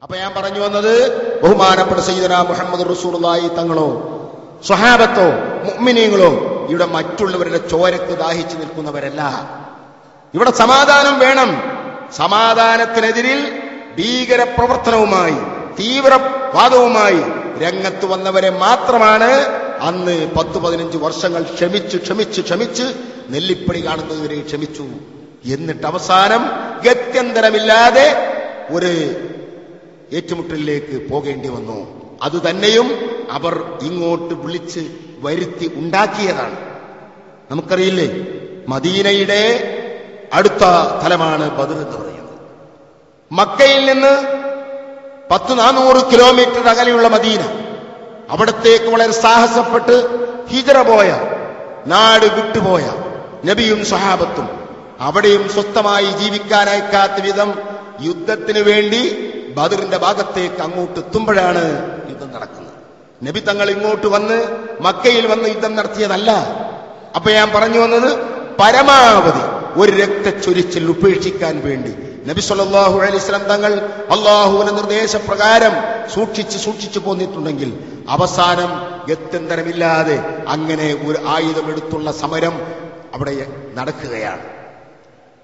അപ്പൊ ഞാൻ പറഞ്ഞു വന്നത്, ബഹുമാനപ്പെട്ട സയ്യിദനാ മുഹമ്മദ് റസൂലുള്ളാഹി തങ്ങളോ സ്വഹാബത്തോ മുഅ്മിനീങ്ങളോ ഇവിടെ മറ്റുള്ളവരുടെ ചോരക്ക് ദാഹിച്ചു നിൽക്കുന്നവരല്ല. ഇവിടെ സമാധാനം വേണം. സമാധാനത്തിനെതിരിൽ ഭീകര പ്രവർത്തനവുമായി തീവ്രവാദവുമായി രംഗത്ത് വന്നവരെ മാത്രമാണ് അന്ന് 10-15 വർഷങ്ങൾ ക്ഷമിച്ച് നെല്ലിപ്പണി കാണുന്നതുവരെ ക്ഷമിച്ചു. എന്നിട്ട് അവസാനം ഗത്യന്തരമില്ലാതെ ഒരു ഏറ്റുമുട്ടലിലേക്ക് പോകേണ്ടി വന്നു. അതുതന്നെയും അവർ ഇങ്ങോട്ട് വിളിച്ച് വരുത്തി ഉണ്ടാക്കിയതാണ്. നമുക്കറിയില്ലേ, മദീനയുടെ അടുത്ത സ്ഥലമാണ് ബദർ എന്ന് പറയുന്നത്. മക്കയിൽ നിന്ന് 400 കിലോമീറ്റർ അകലെയുള്ള മദീന, അവിടത്തേക്ക് വളരെ സാഹസപ്പെട്ട് ഹിജറ പോയ, നാട് വിട്ടുപോയ നബിയും സ്വഹാബത്തും അവിടെയും സ്വസ്ഥമായി ജീവിക്കാനയക്കാത്ത വിധം യുദ്ധത്തിന് വേണ്ടി ബദറിന്റെ ഭാഗത്തേക്ക് അങ്ങോട്ട് എത്തുമ്പോഴാണ് യുദ്ധം നടക്കുന്നത്. നബി തങ്ങൾ ഇങ്ങോട്ട് വന്ന് മക്കയിൽ വന്ന് യുദ്ധം നടത്തിയതല്ല. അപ്പൊ ഞാൻ പറഞ്ഞു വന്നത്, പരമാവധി ഒരു രക്തച്ചൊരിച്ചിൽ ഉപേക്ഷിക്കാൻ വേണ്ടി നബി സല്ലല്ലാഹു അലൈഹി വസല്ലം തങ്ങൾ അല്ലാഹുവിന്റെ നിർദ്ദേശപ്രകാരം സൂക്ഷിച്ചു പോന്നിട്ടുണ്ടെങ്കിൽ അവസാനം ഗത്യന്തരമില്ലാതെ അങ്ങനെ ഒരു ആയുധമെടുത്തുള്ള സമരം അവിടെ നടക്കുകയാണ്.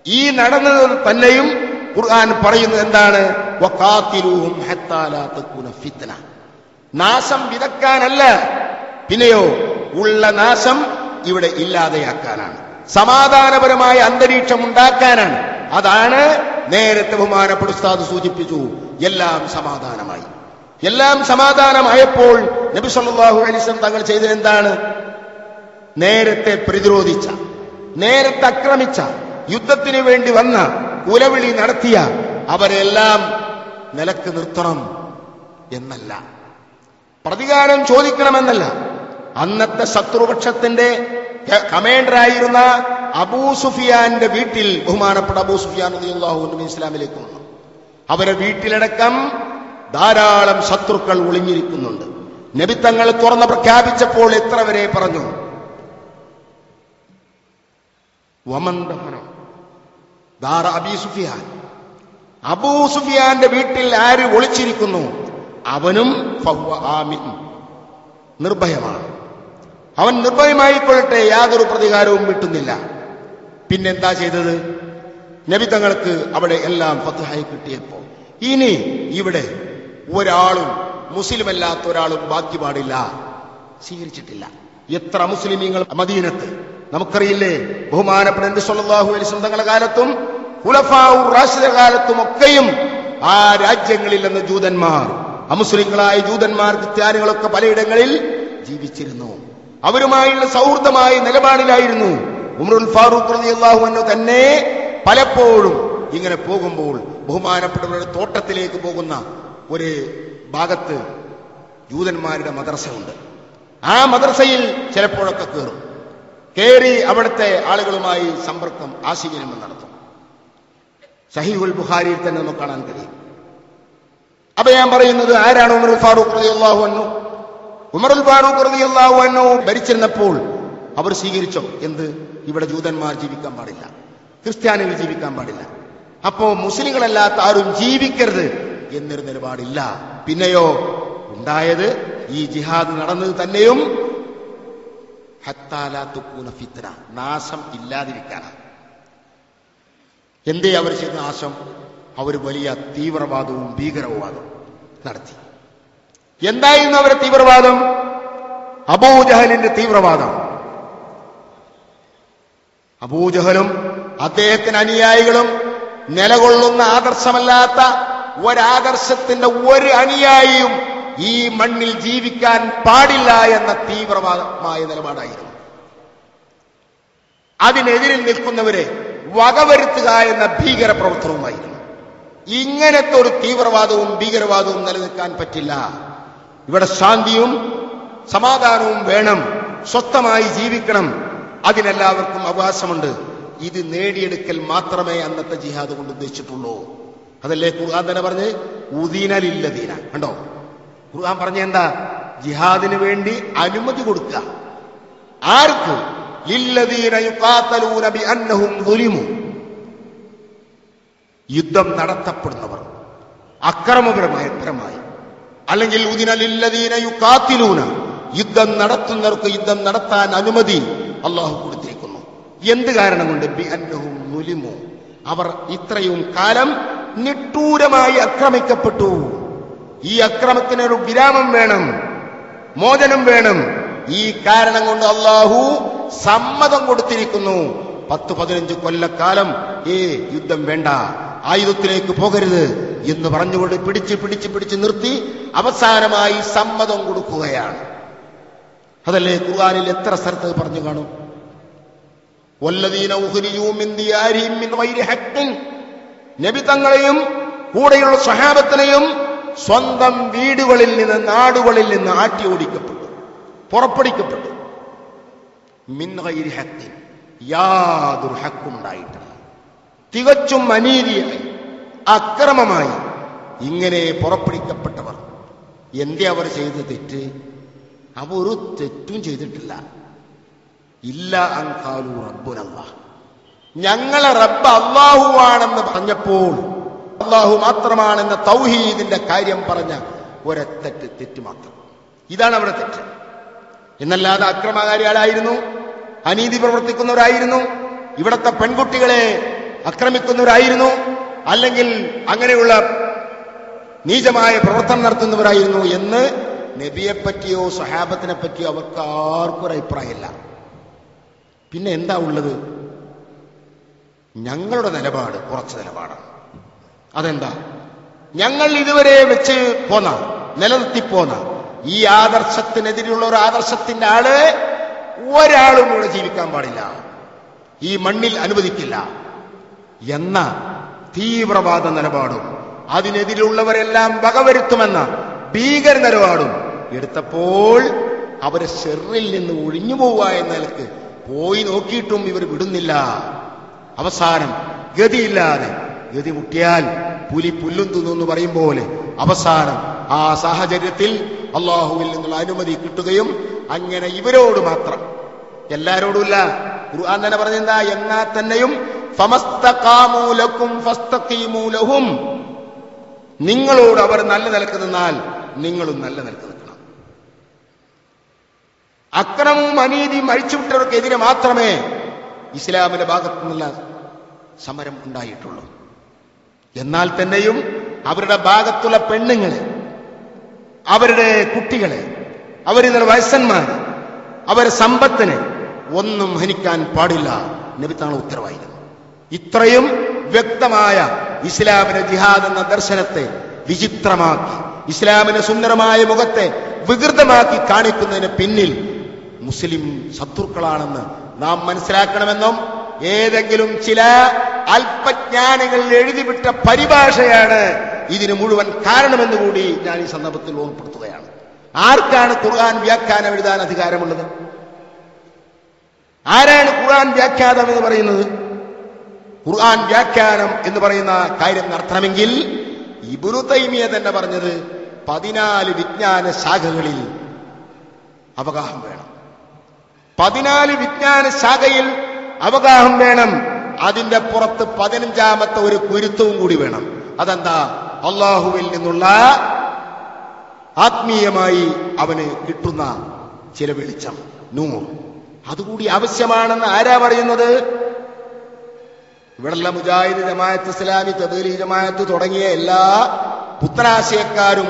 ഈ നടന്നത് തന്നെയും ഖുർആൻ പറയുന്നത് എന്താണ്? വഖാതിലൂഹും ഹത്താ ലാ തകൂന ഫിത്ന. നാശം വിതക്കാനല്ല, പിന്നെയോ ഉള്ള നാശം ഇവിടെ ഇല്ലാതെയാക്കാനാണ്, സമാധാനപരമായ അന്തരീക്ഷം ഉണ്ടാക്കാനാണ്. അതാണ് നേരത്തെ ബഹുമാനപ്പെട്ട ഉസ്താദ് സൂചിപ്പിച്ചു. എല്ലാം സമാധാനമായപ്പോൾ നബി സല്ലല്ലാഹു അലൈഹി വസല്ലം തങ്ങൾ ചെയ്തത് എന്താണ്? നേരത്തെ പ്രതിരോധിച്ച, നേരത്തെ ആക്രമിച്ച, യുദ്ധത്തിന് വേണ്ടി വന്ന, കുലവിളി നടത്തിയ അവരെല്ലാം നിലക്ക് നിർത്തണം എന്നല്ല, പ്രതികാരം ചോദിക്കണമെന്നല്ല. അന്നത്തെ ശത്രുപക്ഷത്തിന്റെ കമാൻഡറായിരുന്ന അബൂ സുഫിയാന്റെ വീട്ടിൽ ബഹുമാനപ്പെട്ട അബൂ സുഫിയാൻ റളിയല്ലാഹു അൻഹു ഇസ്ലാമിലേക്ക് വന്നു. അവരെ വീട്ടിലടക്കം ധാരാളം ശത്രുക്കൾ ഒളിഞ്ഞിരിക്കുന്നുണ്ട്. നബി തങ്ങൾ തുറന്ന് പ്രഖ്യാപിച്ചപ്പോൾ എത്ര വരെ പറഞ്ഞു? വമൻ ദഖല ദാറ അബീ സുഫിയാൻ, അബൂ സുഫിയാന്റെ വീട്ടിൽ ആര് ഒളിച്ചിരിക്കുന്നു അവനും ഫഹുവ ആമിൻ, നിർഭയമാണ്. അവൻ നിർഭയമായിക്കൊള്ളട്ടെ, യാതൊരു പ്രതികാരവും കിട്ടുന്നില്ല. പിന്നെന്താ ചെയ്തത്? നബി തങ്ങൾക്ക് അവിടെ എല്ലാം ഫത്ഹായി കിട്ടിയപ്പോ ഇനി ഇവിടെ ഒരാളും മുസ്ലിം അല്ലാത്ത ഒരാളും ബാക്കി പാടില്ല, സ്വീകരിച്ചിട്ടില്ല. എത്ര മുസ്ലിമീങ്ങൾ മദീനത്ത് നമുക്കറിയില്ലേ? ബഹുമാനപ്പെട്ട നബി സല്ലല്ലാഹു അലൈഹി വസല്ലം തങ്ങളുടെ കാലത്തും ഖുലഫാഉർ റാഷിദ കാലത്തും ഒക്കെയും ആ രാജ്യങ്ങളിൽ നിന്ന് ജൂതന്മാർ, അമുസ്ലിങ്ങളായ ജൂതന്മാർ, ക്രിസ്ത്യാനികളൊക്കെ പലയിടങ്ങളിൽ ജീവിച്ചിരുന്നു. അവരുമായുള്ള സൗഹൃദമായ നിലപാടിലായിരുന്നു. ഉമറുൽ ഫാറൂഖ് റളിയല്ലാഹു അൻഹു തന്നെ പലപ്പോഴും ഇങ്ങനെ പോകുമ്പോൾ ബഹുമാനപ്പെട്ടവരുടെ തോട്ടത്തിലേക്ക് പോകുന്ന ഒരു ഭാഗത്ത് ജൂതന്മാരുടെ മദ്രസ ഉണ്ട്. ആ മദ്രസയിൽ ചിലപ്പോഴൊക്കെ കയറി അവിടുത്തെ ആളുകളുമായി സമ്പർക്കം, ആശയവിനിമയം നടത്തും. സഹീഹുൽ ബുഖാരിയിൽ തന്നെ നമുക്ക് കാണാൻ കഴിയും. അപ്പൊ ഞാൻ പറയുന്നത്, ആരാണ് ഉമറുൽ ഫാറൂഖ് റളിയല്ലാഹു അൻഹു? ഉമറുൽ ഫാറൂഖ് റളിയല്ലാഹു അൻഹു ഭരിച്ചിരുന്നപ്പോൾ അവർ സ്വീകരിച്ചോ? എന്ത്? ഇവിടെ ജൂതന്മാർ ജീവിക്കാൻ പാടില്ല, ക്രിസ്ത്യാനികൾ ജീവിക്കാൻ പാടില്ല, അപ്പോ മുസ്ലിങ്ങളല്ലാത്ത ആരും ജീവിക്കരുത് എന്നൊരു നിലപാടില്ല. പിന്നെയോ ഉണ്ടായത് ഈ ജിഹാദ് നടന്നത് തന്നെയും ഹത്താ ലാ തകൂന ഫിത്ന, നാശം ഇല്ലാതിരിക്കാനാണ്. എന്തേ അവർ ചെയ്ത നാശം? അവർ വലിയ തീവ്രവാദവും ഭീകരവാദവും നടത്തി. എന്തായിരുന്നു അവരുടെ തീവ്രവാദം? അബൂജഹലിന്റെ തീവ്രവാദം. അബൂജഹലും അദ്ദേഹത്തിന് അനുയായികളും നിലകൊള്ളുന്ന ആദർശമല്ലാത്ത ഒരാദർശത്തിന്റെ ഒരു അനുയായിയും ഈ മണ്ണിൽ ജീവിക്കാൻ പാടില്ല എന്ന തീവ്രമായ നിലപാടായിരുന്നു. അതിനെതിരിൽ നിൽക്കുന്നവരെ വകവരുത്തുക എന്ന ഭീകര പ്രവർത്തനവുമായിരുന്നു. ഇങ്ങനത്തെ ഒരു തീവ്രവാദവും ഭീകരവാദവും നിലനിൽക്കാൻ പറ്റില്ല. ഇവിടെ ശാന്തിയും സമാധാനവും വേണം, സ്വസ്ഥമായി ജീവിക്കണം, അതിനെല്ലാവർക്കും അവകാശമുണ്ട്. ഇത് നേടിയെടുക്കൽ മാത്രമേ അന്നത്തെ ജിഹാദ് കൊണ്ട് ഉദ്ദേശിച്ചിട്ടുള്ളൂ. അതല്ലേ ഖുർആൻ തന്നെ പറഞ്ഞ് ഉദീന ലില്ലദീന. കണ്ടോ, ഖുർആൻ പറഞ്ഞ എന്താ? ജിഹാദിന് വേണ്ടി അനുമതി കൊടുക്കുക. ആർക്ക്? ലില്ലദീന യുഖാതലൂന ബിഅന്നഹും ദുലിമു. യുദ്ധം നടത്തപ്പെടുന്നവർ, അക്രമപരമായി, അല്ലെങ്കിൽ ഉദിന ലില്ലദീന യുഖാതിലൂന, യുദ്ധം നടത്തുന്നവർക്ക് യുദ്ധം നടത്താൻ അനുമതി അള്ളാഹു കൊടുത്തിരിക്കുന്നു. എന്ത് കാരണം കൊണ്ട്? ബിഅന്നഹും ളുലിമു, അവർ ഇത്രയും കാലം നിഷ്ഠൂരമായി ആക്രമിക്കപ്പെട്ടു. ഈ അക്രമത്തിനൊരു വിരാമം വേണം, മോചനം വേണം. ഈ കാരണം കൊണ്ട് അള്ളാഹു സമ്മതം കൊടുത്തിരിക്കുന്നു. 10-15 കൊല്ലക്കാലം യുദ്ധം വേണ്ട, ആയുധത്തിലേക്ക് പോകരുത് എന്ന് പറഞ്ഞുകൊണ്ട് പിടിച്ച് നിർത്തി അവസാനമായി സമ്മതം കൊടുക്കുകയാണ്. അതല്ലേ ഖുർആനിൽ എത്ര സ്ഥലത്ത് പറഞ്ഞു കാണും? വല്ലദീന ഉഖ്രിജൂ മിൻ ദിയാരിഹിം മിൻ ഗൈരി ഹഖ്ഖിൻ, നബി തങ്ങളെയും കൂടെയുള്ള സ്വഹാബത്തിനെയും സ്വന്തം വീടുകളിൽ നിന്ന്, നാടുകളിൽ നിന്ന് ആട്ടി ഓടിക്കപ്പെട്ടു, പുറപ്പെടുവിക്കപ്പെട്ടു. മിൻ ഗൈരി ഹഖ്ഖിൻ, യാതൊരു ഹക്കുണ്ടായിട്ടില്ല, തികച്ചും അനീതിയായി, അക്രമമായി ഇങ്ങനെ പുറപ്പെടുവിക്കപ്പെട്ടവർ എന്തേ അവർ ചെയ്ത തെറ്റ്? അവർ ഒരു തെറ്റും ചെയ്തിട്ടില്ല. ഇല്ല അൻ ഖാലൂ റബ്ബുനല്ലാഹ്, ഞങ്ങളെ റബ്ബ് അല്ലാഹു ആണെന്ന് പറഞ്ഞപ്പോൾ, അല്ലാഹു മാത്രമാണെന്ന തൗഹീദിന്റെ കാര്യം പറഞ്ഞ ഒരൊറ്റ തെറ്റ് മാത്രം. ഇതാണ് അവിടെ തെറ്റ്. എന്നല്ലാതെ അക്രമകാരികളായിരുന്നു, അനീതി പ്രവർത്തിക്കുന്നവരായിരുന്നു, ഇവിടത്തെ പെൺകുട്ടികളെ ആക്രമിക്കുന്നവരായിരുന്നു, അല്ലെങ്കിൽ അങ്ങനെയുള്ള നീചമായ പ്രവർത്തനം നടത്തുന്നവരായിരുന്നു എന്ന് നബിയെപ്പറ്റിയോ സഹാബത്തിനെ പറ്റിയോ അവർക്ക് ആർക്കും ഒരു അഭിപ്രായമില്ല. പിന്നെ എന്താ ഉള്ളത്? ഞങ്ങളുടെ നിലപാട് കുറച്ച് നിലപാടാണ്. അതെന്താ? ഞങ്ങൾ ഇതുവരെ വെച്ച് പോന്ന, നിലനിർത്തിപ്പോന്ന ഈ ആദർശത്തിനെതിരെയുള്ള ഒരു ആദർശത്തിന്റെ ആള് ഒരാളും ഇവിടെ ജീവിക്കാൻ പാടില്ല, ഈ മണ്ണിൽ അനുവദിക്കില്ല എന്ന തീവ്രവാദ നിലപാടും അതിനെതിരുള്ളവരെല്ലാം വകവരുത്തുമെന്ന ഭീകര നിലപാടും എടുത്തപ്പോൾ അവരെ ഷെറിൽ നിന്ന് ഒഴിഞ്ഞു പോവുക എന്ന നിലക്ക് പോയി നോക്കിയിട്ടും ഇവർ വിടുന്നില്ല. അവസാനം ഗതിയില്ലാതെ, ഗതി മുട്ടിയാൽ പുലി പുല്ലും തിന്നു പറയും പോലെ അവസാനം ആ സാഹചര്യത്തിൽ അള്ളാഹുവിൽ നിന്നുള്ള അനുമതി കിട്ടുകയും അങ്ങനെ ഇവരോട് മാത്രം, എല്ലാരോടുമില്ല. ഖുർആൻ തന്നെ പറഞ്ഞെന്താ? എന്നാ തന്നെയും ഫമസ്തഖാമൂ ലക്കും ഫസ്തഖീമൂ ലഹും, നിങ്ങളോട് അവർ നല്ല നിലക്ക് നിന്നാൽ നിങ്ങളും നല്ല നിലക്ക് നിൽക്കണം. അക്രമവും അനീതിയും അഴിച്ചുവിട്ടവർക്കെതിരെ മാത്രമേ ഇസ്ലാമിന്റെ ഭാഗത്തു നിന്നുള്ള സമരം ഉണ്ടായിട്ടുള്ളൂ. എന്നാൽ തന്നെയും അവരുടെ ഭാഗത്തുള്ള പെണ്ണുങ്ങളെ, അവരുടെ കുട്ടികളെ, അവരുടെ വയസ്സന്മാരെ, അവരുടെ സമ്പത്തിനെ ഒന്നും ഹനിക്കാൻ പാടില്ല. നബി തങ്ങൾ ഉത്തരവായിരുന്നു. ഇത്രയും വ്യക്തമായ ഇസ്ലാമിന്റെ ജിഹാദ് എന്ന ദർശനത്തെ വിചിത്രമാക്കി, ഇസ്ലാമിന്റെ സുന്ദരമായ മുഖത്തെ വികൃതമാക്കി കാണിക്കുന്നതിന് പിന്നിൽ മുസ്ലിം ശത്രുക്കളാണെന്ന് നാം മനസ്സിലാക്കണമെന്നും ഏതെങ്കിലും ചില അല്പജ്ഞാനികൾ എഴുതിവിട്ട പരിഭാഷയാണ് ഇതിന് മുഴുവൻ കാരണമെന്ന് കൂടി ഞാൻ ഈ സന്ദർഭത്തിൽ ഓർമ്മപ്പെടുത്തുകയാണ്. ആർക്കാണ് ഖുർആൻ വ്യാഖ്യാനം എഴുതാൻ അധികാരമുള്ളത്? ആരാണ് ഖുർആൻ വ്യാഖ്യാനം എന്ന് പറയുന്നത്? ഖുർആൻ വ്യാഖ്യാനം എന്ന് പറയുന്ന കാര്യം നടത്തണമെങ്കിൽ ഇബ്നു തൈമിയ തന്നെ പറഞ്ഞത് 14 വിജ്ഞാന ശാഖകളിൽ അവഗാഹം വേണം. 14 വിജ്ഞാന ശാഖയിൽ അവഗാഹം വേണം. അതിന്റെ പുറത്ത് 15ാമത്തെ ഒരു കുരുത്തവും കൂടി വേണം. അതെന്താ? അള്ളാഹുവിൽ നിന്നുള്ള ആത്മീയമായി അവന് കിട്ടുന്ന ചില വെളിച്ചം, നൂർ, അതുകൂടി ആവശ്യമാണെന്ന് ആരാ പറയുന്നത്? ഇവിടെയുള്ള മുജാഹിദ്, ജമാഅത്ത് ഇസ്ലാമി, തബ്ലീഗ് ജമാഅത്ത് തുടങ്ങിയ എല്ലാ പുത്തനാശയക്കാരും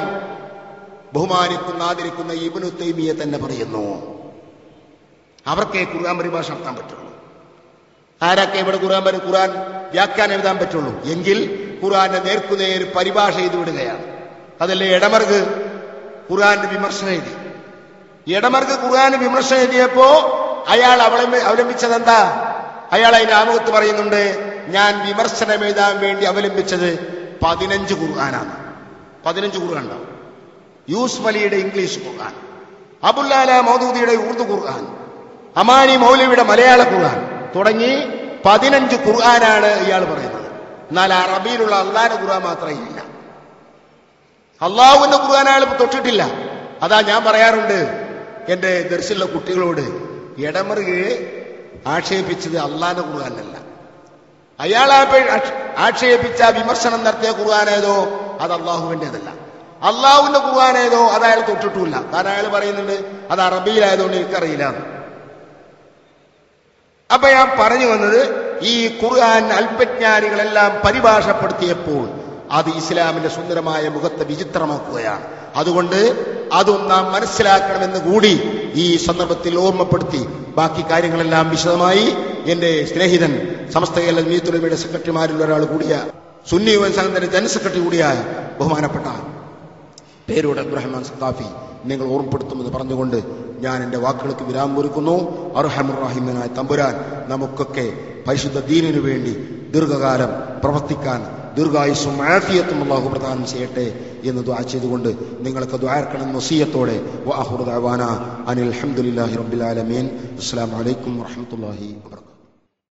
ബഹുമാനിക്കുന്ന, ആദരിക്കുന്ന ഇബ്നു തൈമിയ തന്നെ പറയുന്നു. അവർക്കേ ഖുർആൻ പരിഭാഷ നടത്താൻ പറ്റുള്ളൂ. ആരൊക്കെ ഇവിടെ ഖുർആൻ വ്യാഖ്യാനം എഴുതാൻ പറ്റുള്ളൂ? എങ്കിൽ ഖുർആന്റെ നേർക്കുനേർ പരിഭാഷ ചെയ്തു വിടുകയാണ്. അതല്ലേ എടമർഗ് ഖുർആന്റെ വിമർശനം എഴുതി. എടമർഗ് ഖുർആന് വിമർശനം എഴുതിയപ്പോ അയാൾ അവലംബിച്ചതെന്താ? അയാൾ അതിന്റെ ആമുഖത്ത് പറയുന്നുണ്ട്, ഞാൻ വിമർശനം എഴുതാൻ വേണ്ടി അവലംബിച്ചത് 15 ഖുർആനാണ്. 15 ഖുർആൻ ഉണ്ടാവും. യൂസുഫ് അലിയുടെ ഇംഗ്ലീഷ് ഖുർആൻ, അബുല്ലാല മൗദൂദിയുടെ ഉറുദു ഖുർആൻ, അമാനി മൗലവിയുടെ മലയാള ഖുർആൻ തുടങ്ങി 15 ഖുർആനാണ് ഇയാൾ പറയുന്നത്. എന്നാൽ അറബിയിലുള്ള അള്ളാന്റെ ഖുർആൻ മാത്രമേ ഇല്ല. അള്ളാഹുവിന്റെ ഖുർആൻ അയാൾ തൊട്ടിട്ടില്ല. അതാ ഞാൻ പറയാറുണ്ട് എന്റെ ദർശിലുള്ള കുട്ടികളോട്, എടമറുകെ ആക്ഷേപിച്ചത് അള്ളാന്റെ ഖുർആനല്ല. അയാൾ ആക്ഷേപിച്ച വിമർശനം നടത്തിയ ഖുർആൻ ഏതോ അത് അള്ളാഹുവിൻ്റെതല്ല. അള്ളാഹുവിന്റെ ഖുർആൻ ഏതോ അത് അയാൾ തൊട്ടിട്ടില്ല. കാരണം അയാൾ പറയുന്നുണ്ട് അത് അറബിയിലായതുകൊണ്ട് എനിക്കറിയില്ല. അപ്പൊ ഞാൻ പറഞ്ഞു വന്നത്, ഈ ഖുർആൻ അല്പജ്ഞാനികളെല്ലാം പരിഭാഷപ്പെടുത്തിയപ്പോൾ അത് ഇസ്ലാമിന്റെ സുന്ദരമായ മുഖത്തെ വിചിത്രമാക്കുകയാണ്. അതുകൊണ്ട് അതും നാം മനസ്സിലാക്കണമെന്ന് കൂടി ഈ സന്ദർഭത്തിൽ ഓർമ്മപ്പെടുത്തി ബാക്കി കാര്യങ്ങളെല്ലാം വിശദമായി എന്റെ സ്നേഹിതൻ സമസ്ത കേരള ജമീയത്തുലമയുടെ സെക്രട്ടറിമാരിൽ ഒരാൾ കൂടിയ സുന്നി യുവജന സംഘത്തിന്റെ ജനറൽ സെക്രട്ടറി കൂടിയായ ബഹുമാനപ്പെട്ട പേരോട് അബ്ദുറഹ്മാൻ സഖാഫി നിങ്ങൾ ഓർമ്മപ്പെടുത്തുമെന്ന് പറഞ്ഞുകൊണ്ട് ഞാൻ എന്റെ വാക്കുകൾക്ക് വിരാമം ഒരുക്കുന്നു. അർഹമുർ റഹീമായ തമ്പുരാൻ നമുക്കൊക്കെ പരിശുദ്ധ ദീനിനു വേണ്ടി ദീർഘകാലം പ്രവർത്തിക്കാൻ ദീർഘായുസ്സും ആഫിയത്തും അല്ലാഹു പ്രദാനം ചെയ്യട്ടെ എന്ന് ദുആ ചെയ്തുകൊണ്ട് നിങ്ങൾക്ക് ദുആർക്കണം വസിയത്തോടെ വആഖിറു ദഅവാന അനിൽ ഹംദുലില്ലാഹി റബ്ബിൽ ആലമീൻ. അസ്സലാമു അലൈക്കും വറഹ്മത്തുള്ളാഹി വബറകാതുഹു.